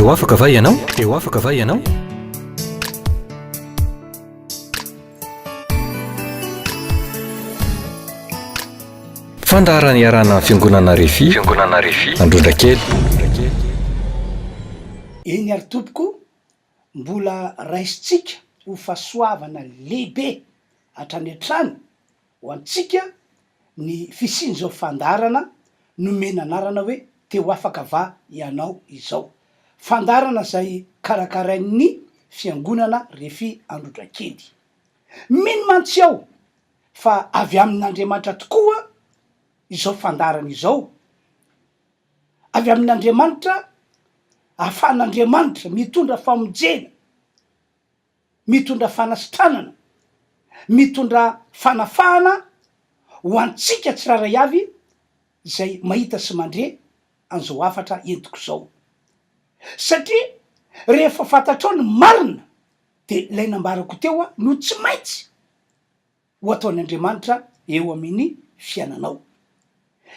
Eo afaka va ianao? Eo afaka va ianao? Fandarany iarana fiangonana RHEFI Androndrakely. Eny ary tompoko, mbola raisitsika ho fahasoavana lehibe hatrany an-trany ho antsika ny fisian'izao fandarana nomena anarana hoe teo afaka va ianao izao. Fandarana zay karakarain'ny fiangonana RHEFI Androndrakely. Mino mantsy aho fa avy amin'Andriamanitra tokoa izao fandarana izao. Avy amin'Andriamanitra, ahafahan'Andriamanitra mitondra famonjena, mitondra fanasitranana, mitondra fanafahana ho antsika tsiraray avy zay mahita sy mandre an'izao afatra entiko zao. Satria rehefa fantatrao ny marina de lay nambarako teo no tsy maintsy ho ataon'Andriamanitra eo amin'ny fiainanao.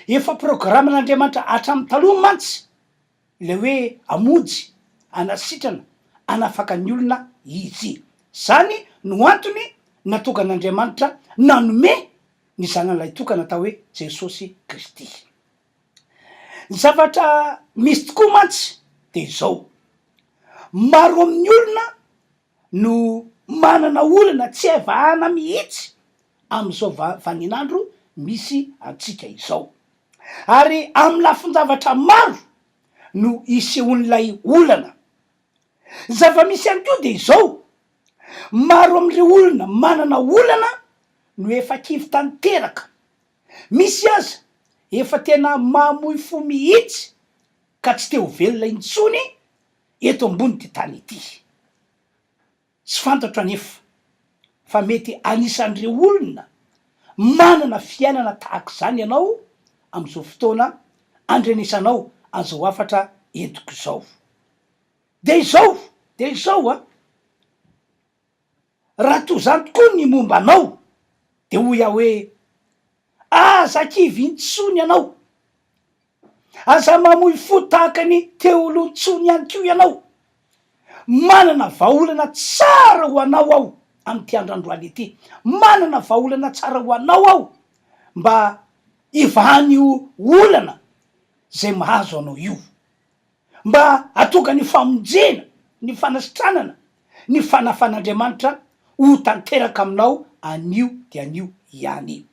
Efa programan'Andriamanitra hatramin'ny taloha mantsy le hoe amonjy, anasitrana, anafaka ny olona izy. Zany no antony natokan'Andriamanitra nanome ny zanan'ilay tokana atao hoe Jesosy Kristy. Ny zavatra misy tokoa mantsy de zao: maro amin'ny olona no manana olana tsy evahana mihitsy am'izao vaninandro misy antsika izao. Ary amin'ny lafin-javatra maro no isehoan'ilay olana. Zava-misy ihany koa de izao: maro amin'ireo olona manana olana no efa kivy tanteraka. Misy aza efa tena mamoy fo mihitsy ka tsy te ho velona intsony eto ambony ty tany ity. Tsy fantatro anefa fa mety anisan'ireo olona manana fiainana tahaka izany ianao am'izao fotoana andrenesanao an'izao afatra entiko izao. De izao raha toy zany tokoa ny momba anao de hoy aho hoe aza kivy intsony ianao, aza mamoy fo tahaka ny teolontsony ihany koa ianao. Manana vahaolana tsara ho anao aho am'ty androandroany ity, manana vahaolana tsara ho anao aho mba ivahan'io olana zay mahazo anao io, mba atonga ny famonjena, ny fanasitranana, ny fanafan'Andriamanitra ho tanteraka aminao anio de anio ihany.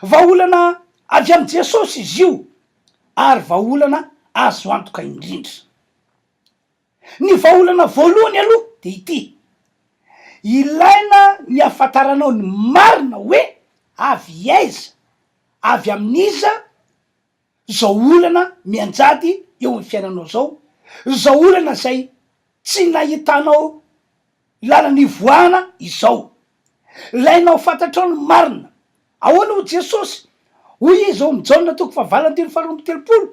Vahaolana avy am' Jesosy izy io, ary vahaolana azo antoka indrindra. Ny vahaolana voalohany aloha de ity: ilaina ny afantaranao ny marina hoe avy aiza, avy amin'iza zao olana mianjady eo amin'ny fiainanao zao, zao olana zay tsy nahitanao lalany voana izao. Ilainao fantatrao ny marina. Ahoana ho Jesosy? Hoy izy ao amin'ny Jaona 7:20,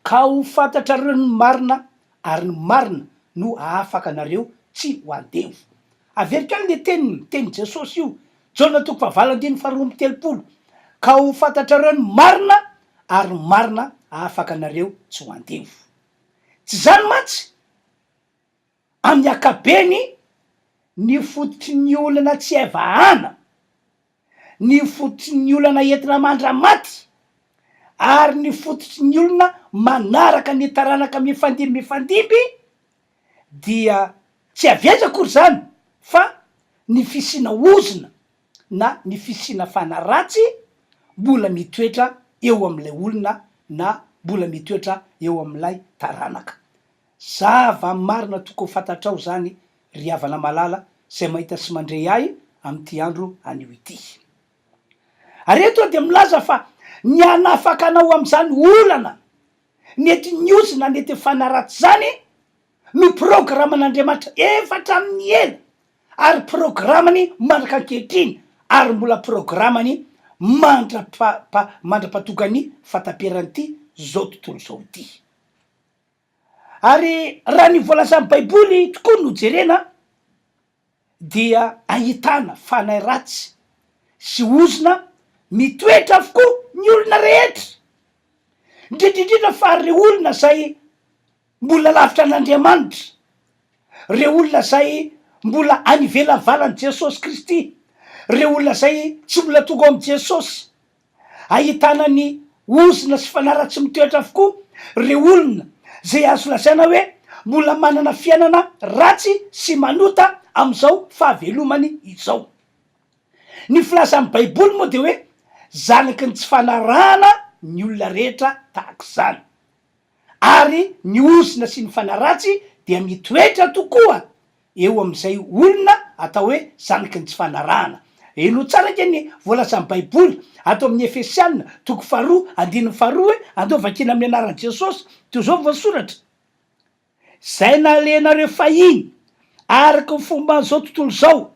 ka ho fantatrareo ny marina ary ny marina no ahafaka anareo tsy ho andevo. Averiko any le teny Jesosy io, Jaona 7:20, ka ho fantatrareo ny marina ary ny marina ahafaka anareo tsy ho andevo. Tsy zany mantsy amin'ny akabeny ny fototry ny olana tsy evahana, ny fototry ny olana entina mandramaty, ary ny fototry ny olona manaraka ny taranaka mifandimby dia tsy aveza akory zany fa ny fisina ozina na ny fisina fanaratsy mbola mitoetra eo am'ilay olona na mbola mitoetra eo am'ilay taranaka. Zava marina tokony fantatrao zany ry havana malala zay mahita sy mandray ahy am'ty andro anio ity. Ary eto de milaza fa ny anafaka anao am'izany olana nety niozina nety fanaratsy zany no programan'Andriamanitra efatra amin'ny ela, ary programany mandraka ankehitriny, ary mbola programany mandrapatokany fataperan'ity zao tontolo zao ity. Ary raha ny voalazan'ny baiboly tokoa no jerena dia ahitana fanahy ratsy sy ozina mitoetra avokoa ny olona rehetra, indrindrindrindra fa reo olona zay mbola lavitra an'Andriamanitra, reo olona zay mbola anivela valany Jesosy Kristy, reo olona zay tsy mbola tonga am' Jesosy, ahitana ny ozina sy fanaratsy mitoetra avokoa, reo olona zay azo lazaina hoe mbola manana fiainana ratsy sy manota am'izao fahavelomany izao. Ny filaza amy baiboly moa de hoe zanaky ny tsy fanarahana ny olona rehetra tahaka zany, ary ny ozina sy ny fanaratsy dia mitoetra tokoa eo am'izay olona atao hoe zanaky ny tsy fanarahana. Eno tsara ke ny voalaza amy baiboly ato amin'ny Efesianina 2:2 hoe andao vakina amin'ny anaran'i Jesosy, toy zao voasoratra: zay nalenareo fahiny araky ny fomba an'izao tontolo zao,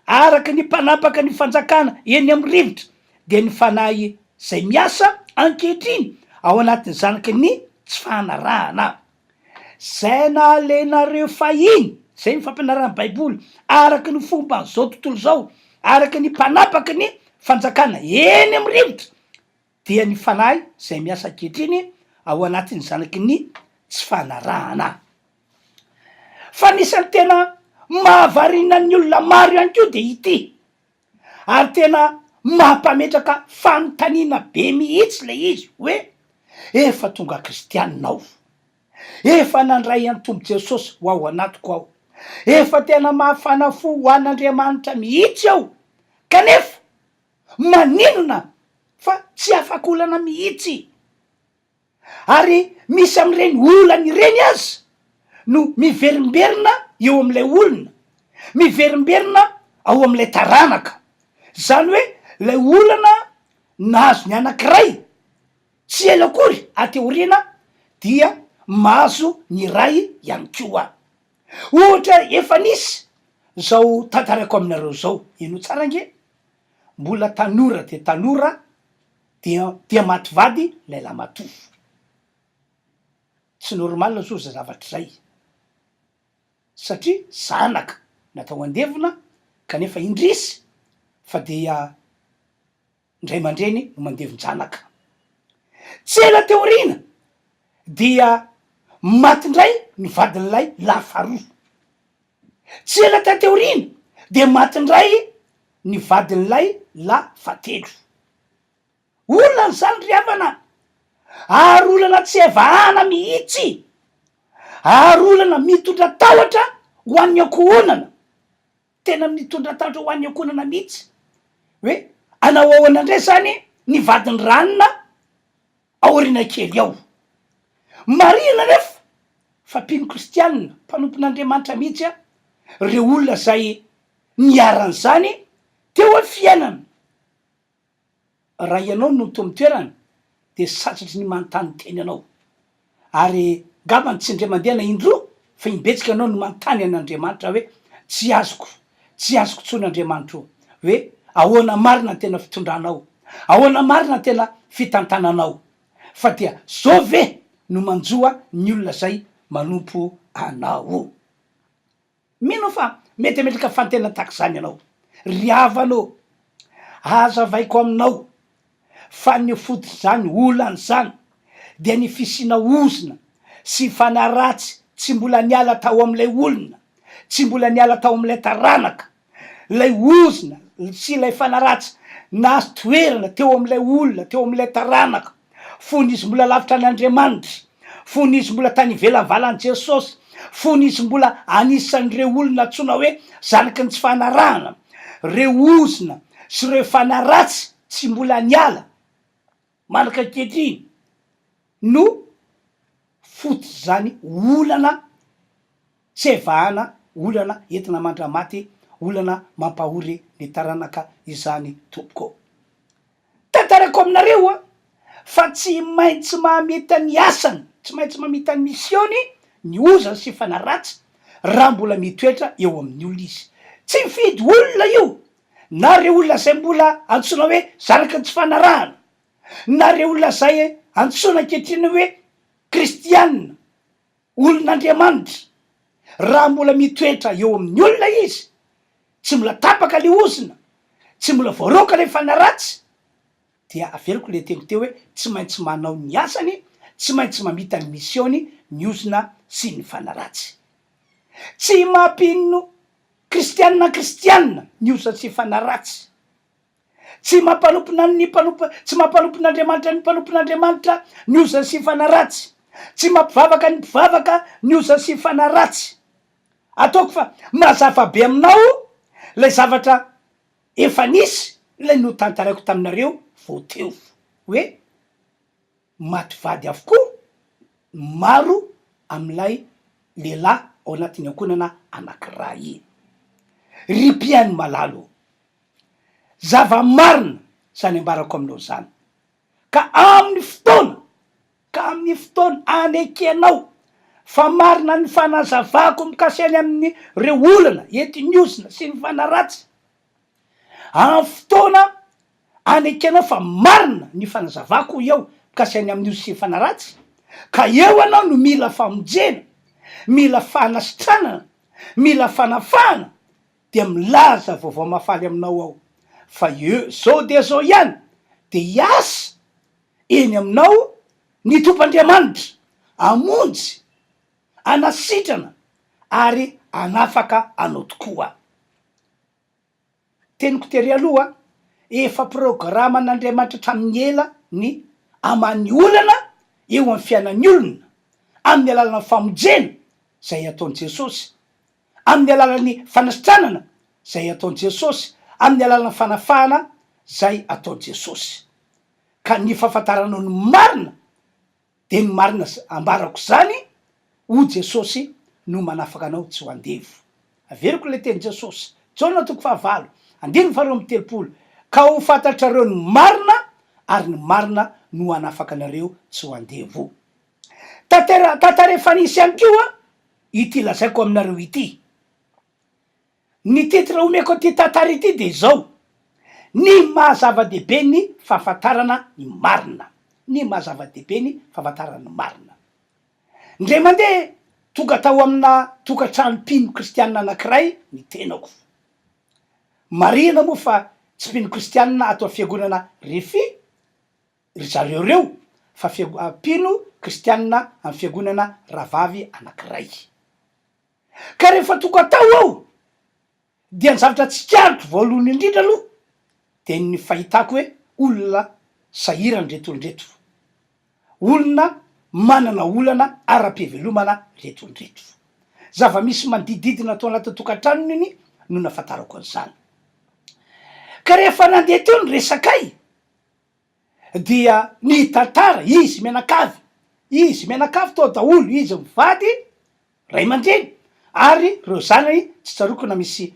araky ny mpanapaka ny fanjakana eny amin'ny rivotra, de ny fanahy zay miasa ankehitriny ao anatin'ny zanaky ny tsy fanarahana. Zay nalenareo fahiny, zay mifampianarana baiboly, araky ny fomba an'izao tontolo zao, araky ny mpanapaka ny fanjakana eny amin'ny rivotra, dia ny fanahy zay miasa ankehitriny ao anatin'ny zanaky ny tsy fanarahana. Fa nisan'ny tena mahavarina ny olona maro ihany koa de ity, ary tena mampametraka fanontaniana be mihitsy le izy hoe efa tonga kristianina, efa nandray an'ny tombo Jesosy ho ao anatiko aho, efa tena mahafana fo ho an'Andriamanitra mihitsy aho, kanefa maninona fa tsy afaka olana mihitsy. Ary misy am'ireny olana ireny azy no miverimberina eo am'ilay olona, miverimberina ao am'ilay taranaka. Zany hoe lay olana nahazo ny anankiray tsy ela akory ateoriana dia mahazo ny ray ihany koa. Ohatra efa nisy zao tantarako aminareo zao, ino tsara nge, mbola tanora de tanora dia maty vady lay lamatovo. Tsy normalina zo za zavatra zay, satria zanaka natao andevona kanefa indrisy fa dia ndray aman-dreny no mandevon-janaka. Tsy ela teoriana dia maty ndray ny vadin'lay lafaroa, tsy ela tateoriana de maty ndray ny vadin'lay la fatelo. Olana zany ry havana, ary olana tsy evahana mihitsy, ary olana mitondra tahotra ho an'ny ankohonana, tena mitondra tahotra ho an'ny ankohonana mihitsy, hoe anao ahoana ndray zany ny vadiny ranona aoriana kely ao. Marina nefa fa mpino kristianina, mpanompon'Andriamanitra mihitsy a, reo olona zay niaran'zany teo amin'ny fiainana. Raha ianao no to mitoerana de satsatry ny manontany teny anao, ary ngambany tsy ndre mandeha na indroa fa imbetsika anao no manontany an'Andriamanitra hoe tsy azoko tson'Andriamanitra io, hoe ahoana marina tena fitondranao, ahoana marina tena fitantananao, fa dia zao ve no manjoa ny olona zay manompo anao. Mino fa metraka fantena tahak'izany ianao, ry havanao, azavaiko aminao fa ny fototra zany olana zany dia ny fisina ozina sy fanaratsy tsy mbola niala tao am'ilay olona, tsy mbola niala tao am'ilay taranaka, lay ozina sy lay fanaratsy nahazo toerana teo am'ilay olona, teo am'ilay taranaka, fony izy mbola lavitra an'Andriamanitra, fony izy mbola tany ivelan'ny valan'i Jesosy, fony izy mbola anisan'ireo olona tsona hoe zanaky ny tsy fanarahana, reo ozina sy reo fanaratsy tsy mbola niala manaka ankehitriny no fototra zany olana tsy evahana, olana entina mandramaty, olana mampahory ny taranaka izany tompoko. Tantarako aminareo a fa tsy maintsy mahamita ny asany, tsy maintsy mamita ny misiony ny ozana sy fanaratsy raha mbola mitoetra eo amin'ny olona izy. Tsy mifidy olona io, na reo olona zay mbola antsoina hoe zanaky ny tsy fanarahana, na reo olona zay antsoina ankehitriny hoe kristianina, olon'Andriamanitra, raha mbola mitoetra eo amin'ny olona izy, tsy mbola tapaka le ozina, tsy mbola voaroka le fanaratsy, dia averiko le teny teo hoe tsy maintsy manao ny asany tsy maintsy mamita ny misiony ny ozona sy ny fanaratsy. Tsy mampino kristianina ny ozona sy fanaratsy. Tsy mampanompona tsy mampanopon'Andriamanitra ny mpanopon'Andriamanitra ny ozona sy fanaratsy. Tsy mampivavaka ny mpivavaka ny ozona sy fanaratsy. Ataoko fa mazava be aminao lay zavatra efa nisy lay no tantaraiko taminareo vao teo hoe maty vady avokoa maro am'lay lehilahy ao anatin'ny ankonana anankiray. Ripiany malalo zava-marina zany ambarako aminao zany ka amin'ny fotoana anekenao fa marina ny fanazavako mikasiany amin'ny reo olana enti-ny ozona sy ny fanaratsy. Amin'ny fotoana anekenao fa marina ny fanazavako eo mikasiany amin'ny ozona sy ny fanaratsy, ka eo anao no mila famonjena, mila fanasitranana, mila fanafahana, dia milaza vaovao mafaly aminao ao fa eo zao de zao ihany de hiasa eny aminao ny tompandriamanitra amonjy, anasitrana ary anafaka anao tokoa. Teniko tery aloha efa programan'Andriamanitra hatramin'ny ela ny aman'ny olana eo amin'ny fiainan'ny olona amin'ny alalana famonjena zay ataon'i Jesosy, amin'ny alalan'ny fanasitranana zay ataon'i Jesosy, amin'ny alalana fanafahana zay ataon'i Jesosy. Ka ny fahafantaranao ny marina de ny marina ambarako zany ho Jesosy no manafaka anao tsy ho andevo. Averiko le teny Jesosy Jaona 5:20 ka ho fantatrareo ny marina ary ny marina no anafaka anareo tsy ho andevo. Tantara nisy ihany koa ity lazaiko aminareo ity. Ny titre omeko ity tantara ity de zao: ny mahazava-dehibe ny fahafantarana ny marina. Ny mahazava-dehibe ny fahafantarana ny marina. Ndray mandeha tonga tao amina tokantrano mpino kristianina anankiray ny tenako. Marina moa fa tsy mpino kristianina atao fiangonana RHEFI ry zareo reo, fa mpino kristianina amin'ny fiangonana ravavy anankiray. Ka rehefa tonga tao ao dia ny zavatra tsikariko voalohany indrindra aloha de ny fahitako hoe olona sahirany retondreto, olona manana olana ara-pivelomana retondreto. Zava-misy manodididina tao anaty tokantranony iny no nafantarako an'izany. Ka rehefa nandeha teo ny resakay dia ny tantara izy mianakavy tao daholo, izy mivady ray aman-dreny ary reo zanany tsy tsaroko na misy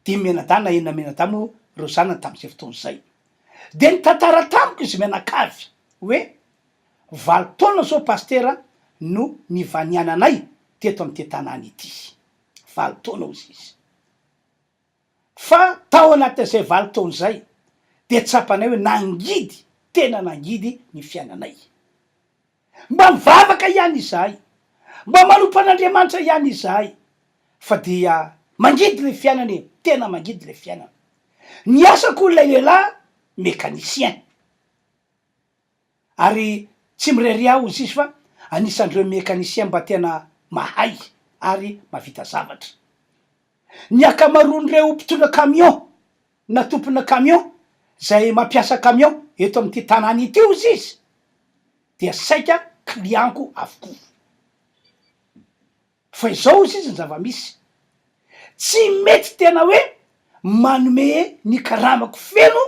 5 menadany na 4 menadany reo zanany tamin'izay fotoan'izay. De ny tantara tamiko izy mianakavy hoe 20 taona zao pastera no nivaniananay teto am'ty tanàna ity. 20 taona ozy izy. Fa tao anatin'izay 20 taona zay de tsapanay hoe nangidy, tena nangidy ny fiainanay. Mba mivavaka ihany izahay, mba manompan'Andriamanitra ihany izahay, fa dia mangidy le fiainany, tena mangidy le fiainana. Ny asako lay lehilahy mécanicien. Ary tsy mirary aho izy fa anisan'ireo mécanicien mba tena mahay ary mavita zavatra. Ny akamaroan'ireo mpitondra camion na tompona camion zay mampiasa camion eto amin'ty tanàna ity ozy izy dia saika clientko avokoa. Fa izao izy ny zava-misy, tsy mety tena hoe manome ny karamako feno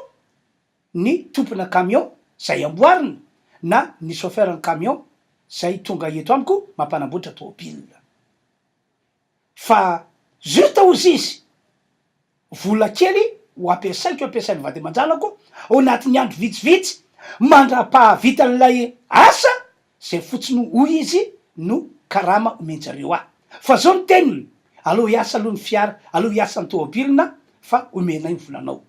ny tompona camion zay amboarina na ny chauffeur-ny camion zay tonga eto amiko mampanamboatra tômôbila. Fa zuta ozy izy vola kely ho ampiasain'ny vady aman-janako ao anatin'ny andro vitsivitsy mandra-pahavita an'ilay asa zay fotsiny hoy izy no karama omenjareo ahy. Fa zao ny teniny, aloha hiasa aloha ny fiara, aloha hiasa ny tômôbilina fa omenay ny volanao.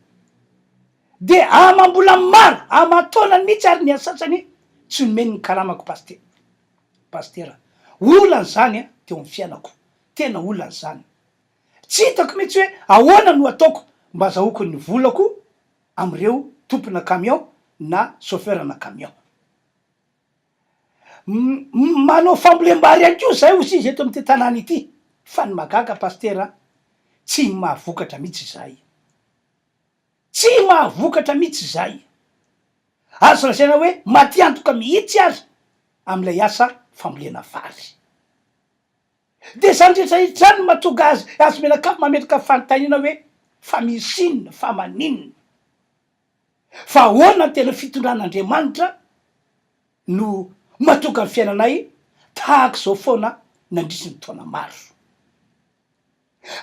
De amam-bola maro, aman-taonany mihitsy ary ny asasany tsy nomeny ny karamako pastera. Olany zany teo amin'ny fiainako, tena olany zany. Tsy hitako mihitsy hoe ahoana no ataoko mba azahoako ny volako am'ireo tompona camion na chauffeur-na camion. manao fambolem-bary ihany ko zay osy izy eto am'ty tanàna ity fa ny magaga pastera tsy mahavokatra mihitsy zay, tsy mahavokatra mihitsy zay. Azo lazaina hoe matiantoka mihitsy azy am'ilay asa fambolena vary. De zany rehetrarehetra zany mahatonga azy menakamo mametraka fanontaniana hoe fa misy inona, fa maninona, fa ahoana ny tena fitondran'Andriamanitra no mahatonga ny fiainanay tahaka zao foana nandritsy ny taona maro.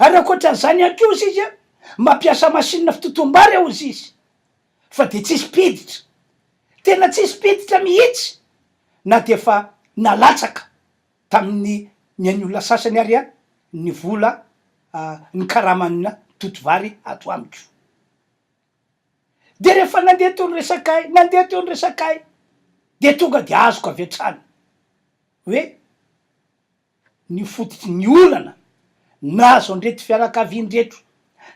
Ary ankoatran'izany ihany ko izy a mampiasa masinina fitotom-bary ao izy fa de tsisy piditra, tena tsisy piditra mihitsy, na de fa nalatsaka tamin'ny ny olona sasany ary a ny vola ny karamanina totovary ato amiko. De rehefa nandeha teo ny resakay de tonga de azoko avy hatrany hoe ny fototry ny olana nazo andreto fianakavian-dreto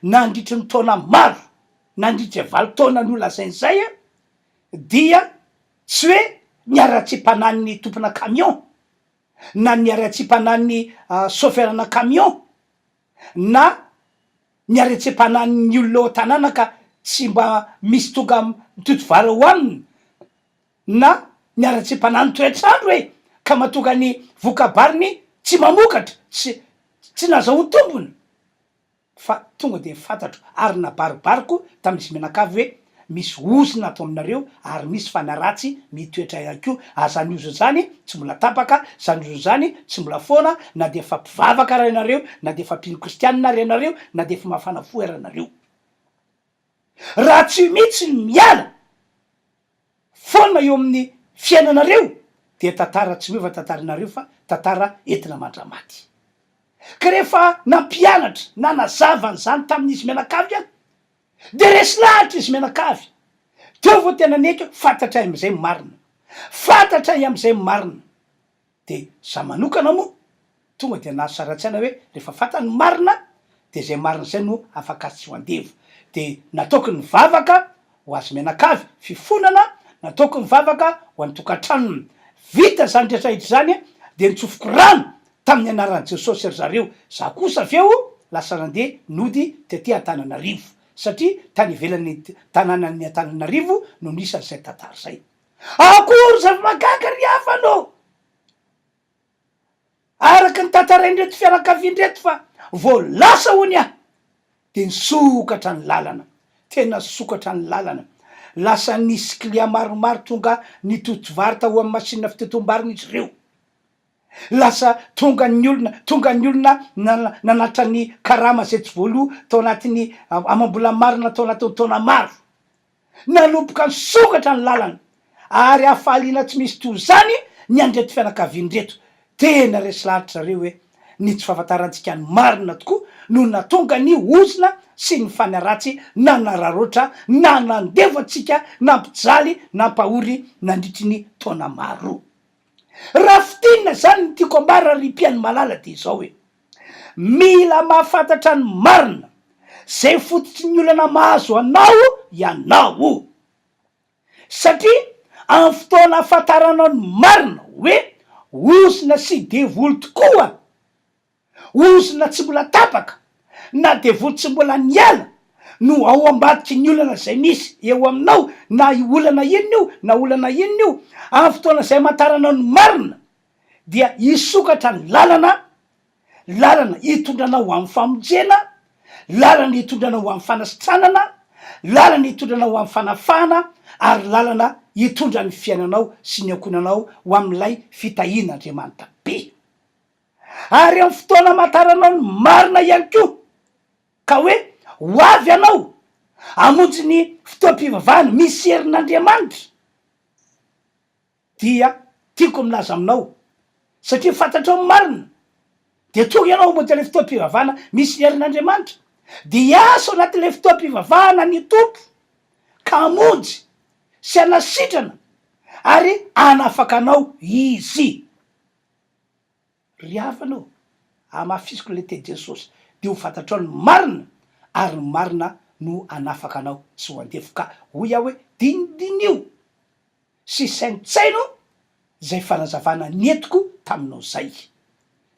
nandritry ny taona maro, nandritry 20 taona ny olazain'izay a dia tsy hoe niara-tsi-panan'ny tompona camion na niara-tsi-panan'ny chauffeurna camion na niara-tsi-panan'ny olona ao tanàna ka tsy mba misy tonga mitotovary ho aminy, na niara-tsi-panan'ny toetrandro hoe ka mahatonga ny vokabariny tsy mamokatra, tsy nazahoany tombony. Fa tonga de fantatro ary nabaribariko tamin'izy menakavy hoe misy ozina ato aminareo ary misy fanaratsy mitoetra ihany ko. Azany ozo zany tsy mbola tapaka, zany ozo zany tsy mbola foana, na de fa mpivavaka raha ianareo, na de fa mpino kristianina raha ianareo, na de fa mafana fo raha ianareo. Raha tsy mihitsy miala foana eo amin'ny fiainanareo de tantara tsy miova tantaranareo fa tantara entina mandramaty. Ka rehefa nampianatra na nazavany zany tamin'izy menakavy a de resy lahatra izy menakavy teo vo tena neky fantatray am'izay marina, fantatray am'izay marina. De za manokana moa tonga de nahasaratsaina hoe rehefa fantany marina de zay marina zay no afaka tsy ho andevo. De nataoko ny vavaka ho azy menakavy fifonana, nataoko ny vavaka ho any tokantranony. Vita zany rehetrarehetra zany a de nitsofoko rano tamin'ny anaran'i Jesosy ry zareo. Za kosa avy eo lasa nandeha nody tety Antananarivo satria tany ivelan'ny tanànan'ny Antananarivo no nisy an'izay tantara zay. Akory zava-magaga ry hafanao, araka ny tantaraindreto fianakaviandreto fa vo lasa hony aho de nisokatra ny lalana, tena sokatra ny lalana. Lasa nisy client maromaro tonga nitotovary tao amin'ny masinina fitotom-bariny izy ireo. Lasa tonga ny olona nanatra ny karama zay tsy voaloha tao anatin'ny amam-bola marina tao anatin'ny taona maro, nanomboka ny sokatra ny lalana. Ary afaliana tsy misy toy zany ny andreto fianakaviandreto. Tena resy lahatra zareo hoe ny tsy fahafantarantsika ny marina tokoa no natonga ny ozina sy ny fanaratsy na nararoatra na nandevatsika na mpijaly na mpahory nandritry ny taona maro. Raha fitinina zany ny tiako ambara ry mpiaino malala de izao hoe mila mahafantatra ny marina zay fototry ny olana mahazo anao ianao, satria amin'ny fotoana ahafantaranao ny marina hoe ozina sy devoly tokoa, ozina tsy mbola tapaka na devoly tsy mbola niala no ao ambadiky ny olana zay misy eo aminao, na olana inona io na olana inona io. Amin'ny fotoana zay amantaranao ny marina dia hisokatra ny lalana hitondranao amin'ny famonjena, lalana hitondranao amin'ny fanasitranana, lalana hitondranao amin'ny fanafahana, ary lalana hitondra ny fiainanao sy ny ankonanao ho amin'ilay fitahiana Andriamanitra be. Ary amin'ny fotoana amantaranao ny marina ihany ko ka hoe ho avy anao hamonjy ny fotoam-pivavahana misy herin'Andriamanitra dia tiako milaza aminao satria fantatrao ny marina de tonga ianao hamonjy le fotoam-pivavahana misy herin'Andriamanitra de hiasa ao anatin'le fotoam-pivavahana ny tompo ka hamonjy sy hanasitrana ary anafakanao izy. Ry hafanao amafisiko le teny Jesosy de ho fantatrao ny marina ary ny marina no anafakanao tsy ho andefo. Ka hoy aho hoe dinidinio sy saintsaino zay fanazavana nietiko taminao zay.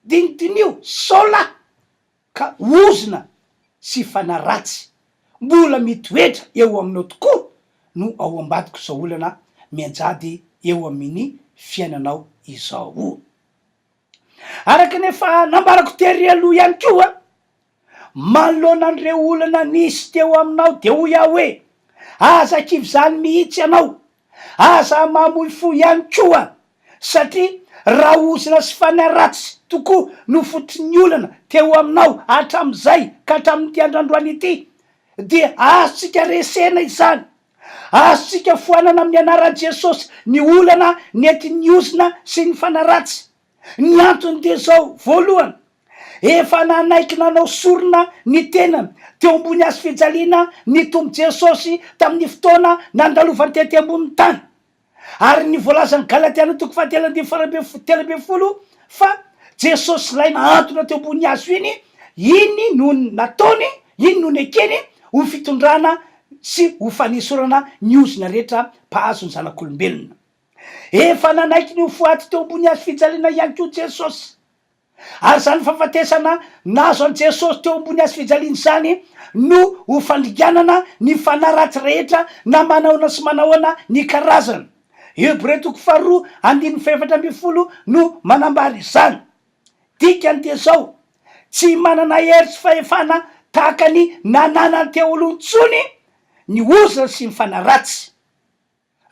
Dinidinio sola ka ozina sy fanaratsy mbola mitoetra eo aminao tokoa no ao ambadiko zao olana mianjady eo amin'ny fiainanao izao. Araky nefa nambarako tery aloha ihany koa, manoloana an'ireo olana nisy teo aminao de ho iaho hoe aza kivy zany mihitsy anao, aza mamoy fo ihany koa, satria raha ozina sy fanaratsy tokoa no fotony olana teo aminao hatram'izay ka hatramin'ity androandroany ity, dia azotsika resena izany, azotsika foanana amin'ny anaran'i Jesosy ny olana nentin'ny ozina sy ny fanaratsy. Ny antony de zao: voalohany, efa nanaiky nanao sorona ny tenany teo ambony azo fijaliana ny tombo Jesosy tamin'ny fotoana nandalovany tety ambony tany, ary ny voalazany Galatiana 4:13 fa Jesosy lay naantona teo ambony azo iny no nataony, iny no nekeny ho fitondrana sy ho fanisorana ny ozina rehetra mpahazo ny zanak'olombelona. Efa nanaiky ny ho foaty teo ambony azo fijaliana ihany koa Jesosy, ary zany fahafatesana nazo an' Jesosy teo ambony azo fijaliana zany no ho fandriganana ny fanaratsy rehetra na manaona sy manahoana ny karazana. Hebreo 2:4 no manambary izany. Dikany de zao: tsy manana hery sy fahefana tahaka ny nananany teo alohantsony ny ozina sy ny fanaratsy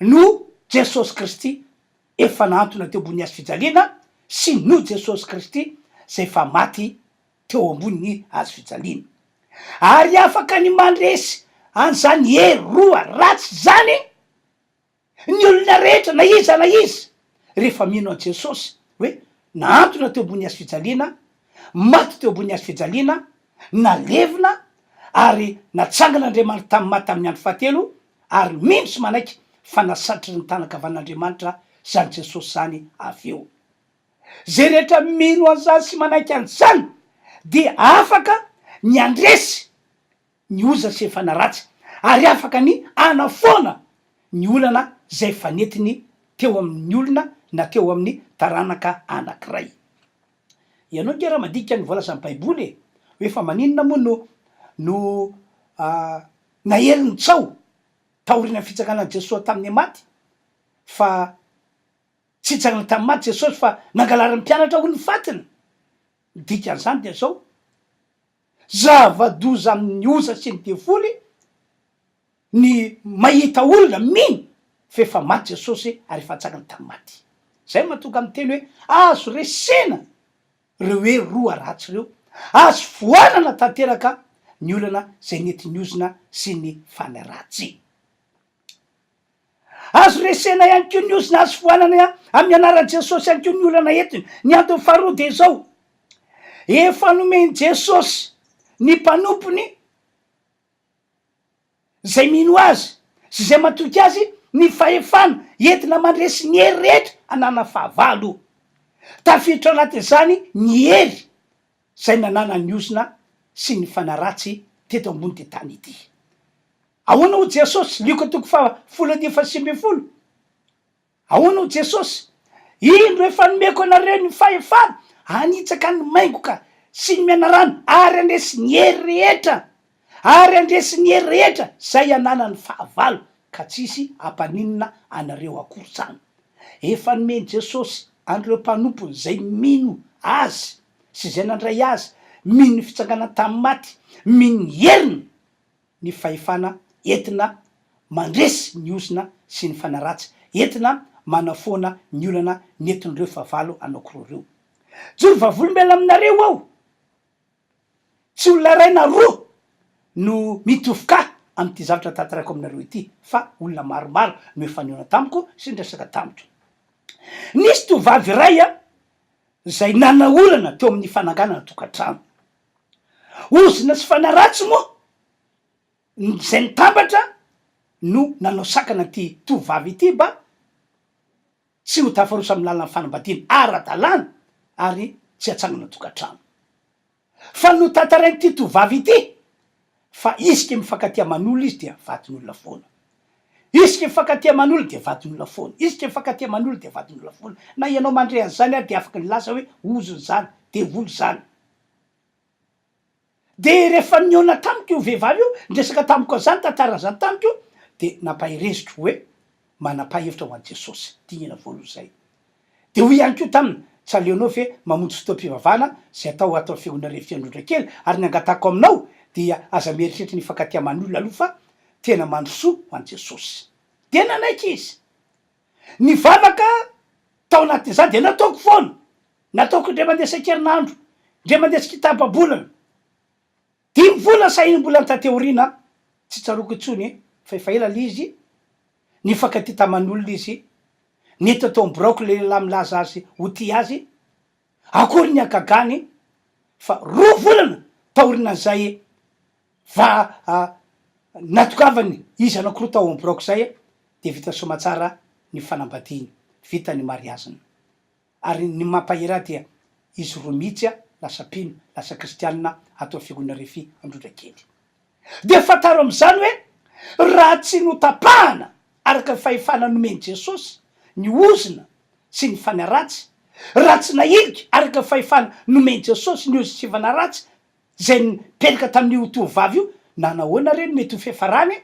no Jesosy Kristy efa nantona teo ambony azo fijaliana, sy no Jesosy Kristy zay fa maty teo ambony azo fijaliana, ary afaka ny mandresy an'izany hery roa ratsy zany ny olona rehetra na iza rehefa mino an' Jesosy hoe naantona teo ambony azo fijaliana, maty teo ambony azo fijaliana, nalevina ary natsangan'Andriamanitra tamin'ny maty tamin'ny andro fahatelo, ary mino sy manaiky fanasatry ny tanakavan'Andriamanitra zany Jesosy zany avy eo. Zay rehetra mino an'izany sy manaiky an'izany dia afaka ny andresy ny ozina sy ny fanaratsy, ary afaka ny anafoana ny olana zay fanetiny teo amin'ny olona na teo amin'ny taranaka anankiray. Ianao nge raha madika ny voalazan'ny baiboly hoe fa maninona moa no naheliny tsao taorina fitsakanan'i Jesosy tamin'ny maty, fa tsy hitsangana tamin'ny maty Jesosy fa nangalarany mpianatra ho ny fatiny. Dikan'izany de zao: zava-doza amin'ny oza sy ny devoly ny mahita olona mino fa efa maty Jesosy ary efa tsangana tamin'ny maty. Zay mahatonga amin'ny teny hoe azo resena reo hoe roa ratsy reo, azo voanana tanteraka ny olana zay nentin'ny ozina sy ny fanaratsy. Azo resena ihany koa ny ozina, azo foanana amin'ny anaran'i Jesosy ihany koa ny olana entiny. Ny antony faharoa de zao: efa nomeny Jesosy ny mpanompony zay mino azy sy zay matoky azy ny fahefana entina mandresy ny hery rehetra anana fahavalo. Tafiditra anatin'izany ny hery zay nanana ny ozina sy ny fanaratsy teto ambony ty tany ity. Ahoana ho Jesosy? Liko 10:20. Ahoana ho Jesosy? Indro efa nomeko anareo ny fahefana hanitsaka ny maingoka sy ny mianarano, ary andresy ny hery rehetra, zay anana ny fahavalo, ka tsisy ampaninona anareo akory zany. Efa nomeny Jesosy an'ireo mpanompony zay mino azy sy zay nandray azy, mino ny fitsangana tamin'ny maty, mino ny heriny ny fahefana entina mandresy ny ozina sy ny fanaratsy, entina manafoana ny olana nentin'ireo fahavalo anankiroreo. Joro vavolombelona aminareo ao, tsy olona ray na roa no mitofoka amin'ity zavatra tantaraiko aminareo ity, fa olona maromaro no efa niona tamiko sy nresaka tamiko. Nisy tovavy iray zay nana olana teo amin'ny fananganana tokantrano. Ozina sy fanaratsy moa zay nitambatra no nanao sakana ty tovavy ity ba tsy ho tafarosa amin'ny lalan'ny fanambadiana ara-dalàna ary tsy hatsangana tokantrano. Fa no tantarain'ity tovavy ity fa izy ke mifankatia manolo izy dia vatin'olona foana. isika mifankatia man'olo de vadin'olona foana, isika mifankatia man'olo de vadin'olona foana. Na ianao mandre an'zany a de afaka ny lasa hoe ozony zany de volo zany. De rehefa niona tamiko io vehivavy io ndresaka tamiko zany tantara zany tamiko io de nampahirezitry hoe manapa-hevitra ho an' Jesosy dingana voalohany zay. De hoy ihany ko taminy tsy aleonao ve mamonjy fotoam-pivavahana zay atao feona RHEFI Androndrakely ary ny angatako aminao dia aza mieritreritry ny fankatia man'olona aloha fa tena mandrosoa ho an' Jesosy. De nanaiky izy nivavaka tao anatin'izany de nataoko foana, nataoko ndre mandeha isan-kerinandro, ndre mandeha tsikitapabolana 5 vola sahinim-bola tateoriana tsy tsaroko intsony fa efa ela le izy nifankatia taman'olona izy nety atao ambiraoko le lehilahy milaza azy ho ty azy akory ny akagany fa 2 volana taorinan'zay natokavany izy anakoroa tao ambiraoko zay de vita somatsara ny fanambadiny, vita ny mariaziny. Ary ny mampahira dia izy 2 mihitsy lasa pino, lasa kristianina atao fiangonana RHEFI Androndrakely. De fataro am'zany hoe raha tsy notapahana araka fahefana nomeny Jesosy ny ozina sy ny fanaratsy, raha tsy nailika araka fahefana nomeny Jesosy ny ozy sivana ratsy zay nipetraka tamin'io tovovavy io, nanahoana reny mety ho fefarany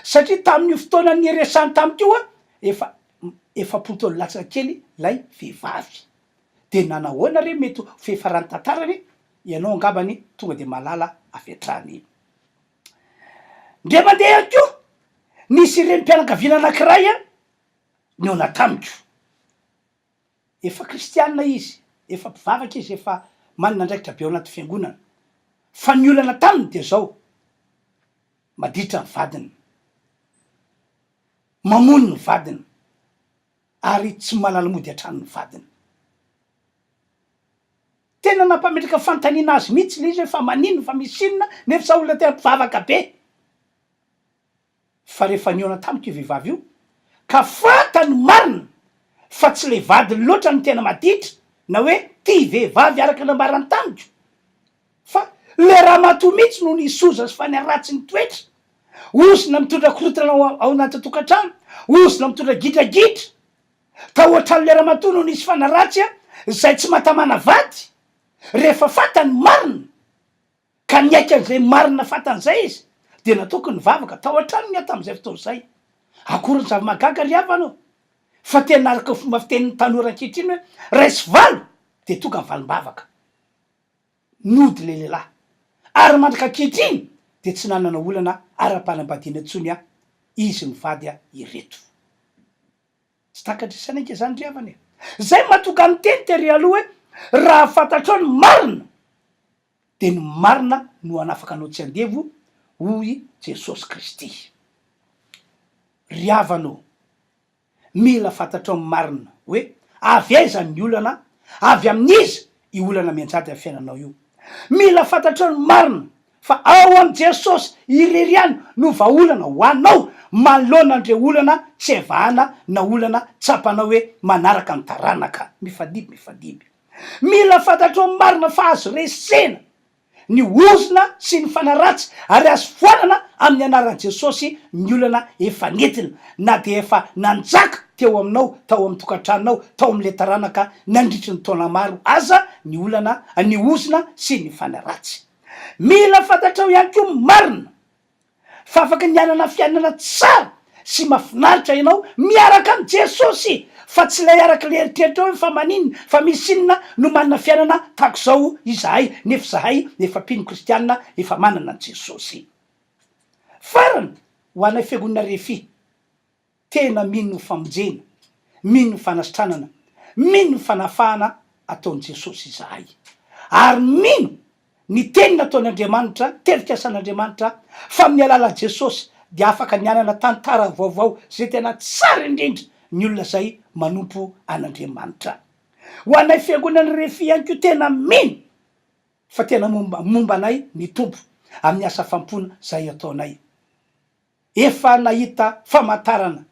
satria tamin'io fotoana ny resany tamiko io efapolo taona latsaka kely lay vehivavy. De nanahoana reny mety ho fefarany tantarany, ianao angambany tonga de malala avetrany. Ndre mandeha ihany ko nisy ireny mpianakaviana anankiray niona tamiko, efa kristianina izy, efa mpivavaka izy, efa manana andraikitra be ao anaty fiangonana, fa ny olana taminy de zao maditra ny vadiny, mamono ny vadiny ary tsy malala mody hatrano ny vadiny. Tena nampametraka fantaniana azy mihitsy le izy hoe fa maninona fa misinona nefa sa olona tena mpivavaka be. Fa rehefa niona tamiko io vehivavy io ka fantany marina fa tsy le vadiny loatra ny tena maditra na hoe ty vehivavy araka nambarany tamiko, fa le raha matoa mihitsy no nisoza sy fa niaratsy ny toetra, ozina mitondra korotana ao anaty tokantrano, ozina mitondra gidragitra, ka ohatrany le raha matoa no nisy fanaratsy zay tsy matamana vady. Rehefa fantany marina ka niaika an'izay marina fantan'izay izy de nataoko ny vavaka tao an-trano ny tam'izay fotoana zay. Akory ny zavamagaga ry havanao, fa tena araka fomba fitenin'ny tanora ankehitriny hoe raisy valo de tonga ny valim-bavaka, nody le lehilahy ary mandraka ankehitriny de tsy nanana olana ara-panambadiana intsony izy mivady ireto. Tsy takatrisana ike zany ry havana. Zay mahatonga amin'ny teny tery aloha hoe raha fantatrao ny marina de ny marina no anafaka anao tsy andevo hoy Jesosy Kristy. Ry havanao, mila fantatrao ny marina hoe avy aiza ny olana, avy amin'iza i olana mianjady amin'ny fiainanao io. Mila fantatrao ny marina fa ao am' Jesosy irery ihany no vaolana ho anao manoloana andre olana tsy evahana na olana tsapanao hoe manaraka ny taranaka mifadiby. Mila fantatrao ny marina fa azo resena ny ozina sy ny fanaratsy ary azo foanana amin'ny anaran'i Jesosy ny olana efa nentina na de efa nanjaka teo aminao, tao amin'ny tokantranonao, tao amin'le taranaka nandritry ny taona maro aza ny olana, ny ozina sy ny fanaratsy. Mila fantatrao ihany koa marina fa afaka nianana fiainana tsara sy mahafinaritra ianao miaraka amin'ny Jesosy, fa tsy lay araka le eritreritra hoe fa maninona fa misinona no manana fiainana tahako zao izahay, nefa zahay efa mpino kristianina efa manana an' Jesosy. Farany ho anay fiangonana RHEFI tena mino ny famonjena, mino ny fanasitranana, mino ny fanafahana ataon'i Jesosy izahay, ary mino ny teny nataon'Andriamanitra, terik-asan'Andriamanitra fa amin'ny alalan'i Jesosy de afaka nianana tantara vaovao zay tena tsara indrindra ny olona zay manompo an'Andriamanitra. Ho anay fiangonana RHEFI ihany ko tena mino fa tena momba anay ny tompo amin'ny asa fampona zay ataonay. Efa nahita famantarana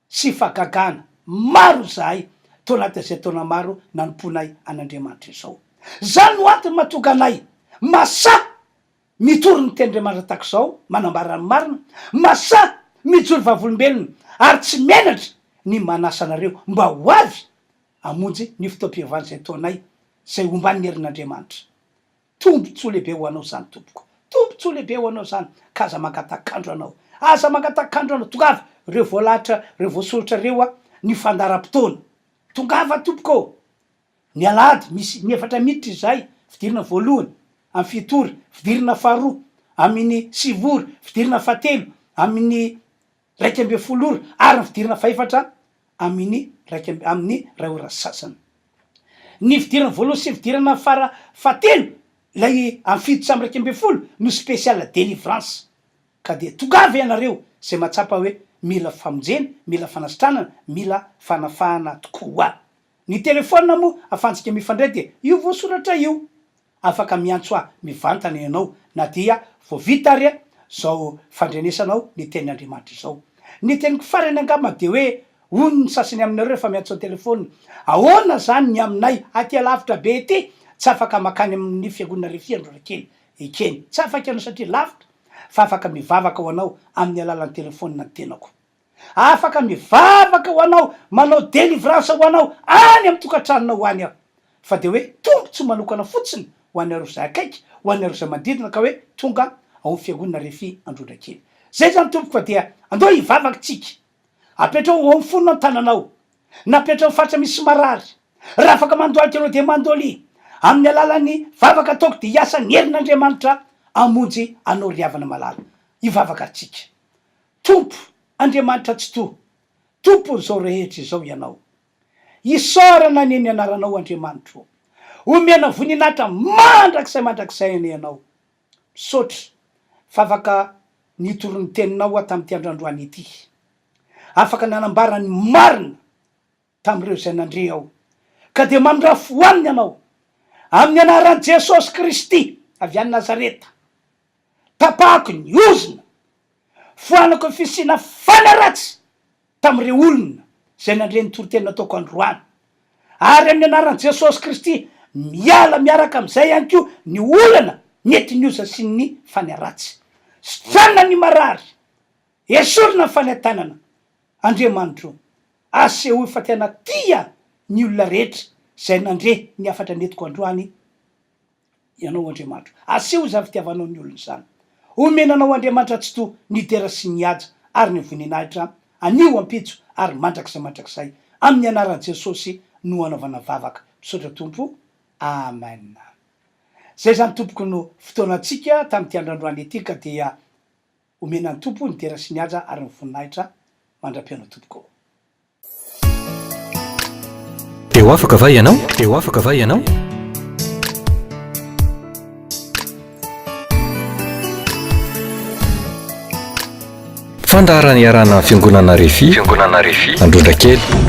sy fagagana maro zahay tao anatin'izay taona maro nanomponay an'Andriamanitra izao. Zany no antony mahatonga anay masa mitory ny tenyndriamanitra tahak'izao manambara ny marina, masa mijoro vavolombelona ary tsy menatra ny manasanareo mba ho avy amonjy ny fotoam-pihavana zay taonay zay ombany herin'Andriamanitra. Tombontsoa lehibe ho anao zany tompoko, tombontsoa lehibe ho anao zany ka aza mangatakandro anao, aza mangatakandro anao. Tongava reo voalahatra reo voasoratra reo a ny fandaram-potoana, tongava tompoko. Ny Alahady misy 4 miditra izay fidirina voalohany amin'ny fitory, fidirina faharoa amin'ny sivory, fidirina fahatelo amin'ny 12 ary fidirina faefatra amin'ny amin'ny 2 ora sasany. Ny fidirana voalohany sy fidirana fahatelo lay amin'ny 7 samby 12 no spécial délivrance. Ka de tongava ianareo zay matsapa hoe mila famonjena, mila fanasitranana, mila fanafahana tokoa. Ny telefônina moa afantsika mifandray de io voasoratra io, afaka miantso mivantana ianao na dia vao vita ary zao fandrenesanao ny tenin'Andriamanitra zao. Ny teniko farany angamba de hoe hono ny sasany aminareo rehefa miantso telefônina, ahoana zany ny aminay aty alavitra be ety tsy afaka makany amin'ny fiangonana RHEFI Androndrakely ekeny, tsy afaka ianao satria lavitra, fa afaka mivavaka ho anao amin'ny alalan'ny telefônina ny tenako. Afaka mivavaka ho anao, manao délivrance ho anao any amin'ny tokantranonao any aho. Fa de hoe tombontsoa manokana fotsiny ho anareo zay akaiky, ho anareo zay manodidina ka hoe tonga ao amin'ny fiangonana RHEFI Androndrakely. Zay zany tompoko fa dia andao hivavaka tsika. Apetrao ao amin'ny fonona ny tananao, napetrao faritra misy marary. Raha afaka mandoaly anao de mandoaly amin'ny alalan'ny vavaka ataoko de hiasa ny herin'Andriamanitra amonjy anao riavana malala. Hivavaka tsika. Tompo Andriamanitra tsy to, tompo zao rehetra izao ianao. Isaorana ny anaranao Andriamanitra. Omena voninahitra mandrakizay ianao. Misaotra fa afaka nitoron'ny teninao tamin'ity androandroany ity. Afaka nanambara ny marina tamin'ireo zay nandre ao. Ka de mandrafo aminy ianao amin'ny anaran'i Jesosy Kristy avy any Nazareta. Tapahako ny ozona, foanako fisina fanaratsy tamin'ireo olona zay nandre ny toroteny nataoko androany. Ary amin'ny anaran'i Jesosy Kristy miala miaraka am'izay ihany koa ny olana mety ny oza sy ny fanaratsy. Stranona ny marary, esorina ny fanentanana. Andriamanitra, asehoy fa tena tia ny olona rehetra zay nandre ny afatra netiko androany ianao Andriamanitra. Asehoy zany fitiavanao ny olona zany. Omenanao Andriamanitra tsy to ny tera sy ny haja ary ny voninahitra anio ampitso ary mandrakizay amin'ny anaran'i Jesosy no anaovana vavaka. Misaotra tompo. Amen. Zay zany tompoko no fotoanantsika tamin'ity androandroany ity ka dia omenan'ny tompo ny tera sy ny haja ary ny voninahitra mandra-pianao tompoko. Eo afaka va ianao? Eo afaka va ianao? Fandaharana iarana fiangonana RHEFI Androndrakely.